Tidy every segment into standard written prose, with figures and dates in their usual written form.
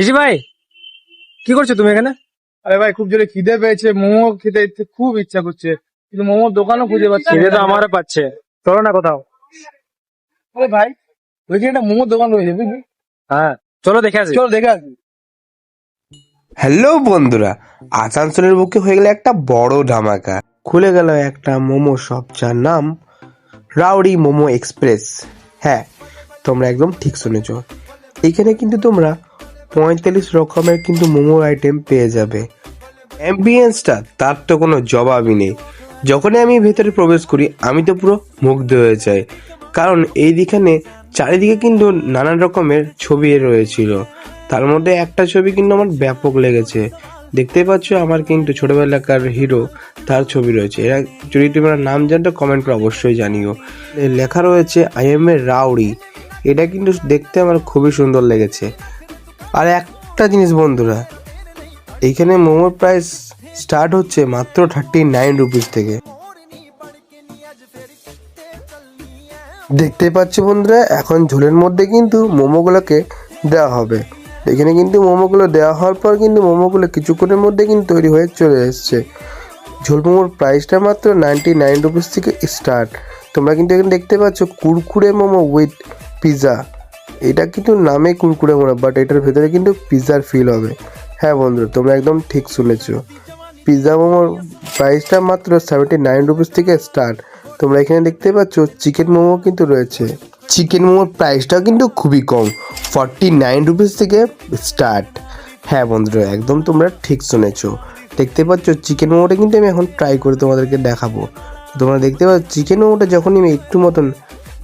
ঋষি ভাই, কি করছো তুমি এখানে? আরে ভাই, খুব জোরে খিদে পেয়েছে, মোমো খেতে খুব ইচ্ছা করছে, কিন্তু মোমোর দোকানও খুঁজে পাচ্ছি খিদে তো না। আমারও পাচ্ছে, চলো না কোথাও। আরে ভাই, ওইখানে একটা মোমোর দোকান রয়েছে বুঝলি, হ্যাঁ, চলো দেখে আসি। চল দেখে আসি। হ্যালো বন্ধুরা, আসানসোলের বুকে হয়ে গেল একটা বড় ধামাকা। খুলে গেল একটা মোমো শপ, যার নাম রাউডি মোমো এক্সপ্রেস। হ্যাঁ, তোমরা একদম ঠিক শুনেছ। এখানে কিন্তু তোমরা 45 রকমের কিন্তু মোমোর আইটেম পেয়ে যাবে। অ্যাম্বিয়েন্সটা তার তো কোনো জবাবই নেই। যখনই আমি ভেতরে প্রবেশ করি আমি তো পুরো মুগ্ধ হয়ে যাই, কারণ এইখানে চারিদিকে কিন্তু নানান রকমের ছবি রয়েছিল। তার মধ্যে একটা ছবি কিন্তু আমার ব্যাপক লেগেছে। দেখতেই পাচ্ছ আমার কিন্তু ছোটবেলাকার হিরো, তার ছবি রয়েছে। এরা যদি তোমরা নাম জানতো কমেন্ট করে অবশ্যই জানিও। লেখা রয়েছে আই এম এ রাউডি। এটা কিন্তু দেখতে আমার খুবই সুন্দর লেগেছে। আর একটা জিনিস বন্ধুরা, এইখানে মোমোর প্রাইস স্টার্ট হচ্ছে মাত্র 39 রুপিস থেকে। দেখতে পাচ্ছ বন্ধুরা, এখন ঝোলের মধ্যে কিন্তু মোমোগুলোকে দেওয়া হবে। এখানে কিন্তু মোমোগুলো দেওয়া হওয়ার পর কিন্তু মোমোগুলো কিছুক্ষণের মধ্যে কিন্তু তৈরি হয়ে চলে এসছে। ঝোল মোমোর প্রাইসটা মাত্র 99 রুপিস থেকে স্টার্ট। তোমরা কিন্তু এখানে দেখতে পাচ্ছ কুরকুরে মোমো উইথ পিৎজা। এটা কিন্তু নামে কুরকুরে মোমো, বাট এটার ভেতরে কিন্তু পিৎজার ফিল হবে। হ্যাঁ বন্ধুরা, তোমরা একদম ঠিক শুনেছো। পিৎজা মোমোর প্রাইসটা মাত্র 79 রুপিস থেকে স্টার্ট। তোমরা এখানে দেখতে পাচ্ছ চিকেন মোমো কিন্তু রয়েছে। চিকেন মোমোর প্রাইসটাও কিন্তু খুবই কম, 49 রুপিস থেকে স্টার্ট। হ্যাঁ বন্ধুরা, একদম তোমরা ঠিক শুনেছো। দেখতে পাচ্ছ চিকেন মোমোটা কিন্তু আমি এখন ট্রাই করে তোমাদেরকে দেখাবো। তোমরা দেখতে পাচ্ছ চিকেন মোমোটা যখন আমি একটু মতন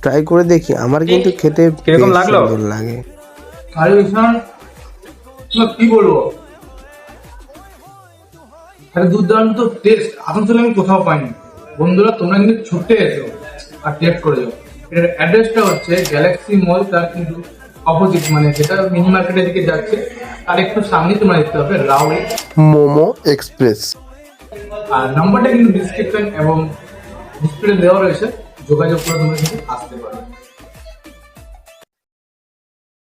ট্রাই করে দেখি, আমার কিন্তু খেতে কিরকম বেশ লাগলো? সুন্দর লাগে। আরে ঈশান, তোমার কি বলবো, আরে দুর্দান্ত টেস্ট, আসানসোলে আমি কোথাও পাইনি। বন্ধুরা, তোমরা কিন্তু ছুটে এসো আর টেস্ট করে যাও। এটার অ্যাড্রেসটা হচ্ছে গ্যালাক্সি মল, তার কিন্তু অপোজিট, মানে যেটা মিনি মার্কেটের দিকে যাচ্ছে তার একটু সামনে তোমরা দেখতে পাবে রাউডি মোমো এক্সপ্রেস। আর নাম্বারটা কিন্তু ডিসক্রিপশন এবং ডিসপ্লে দেওয়া রয়েছে, যোগাযোগ করে তোমরা কিন্তু আসতে পারো।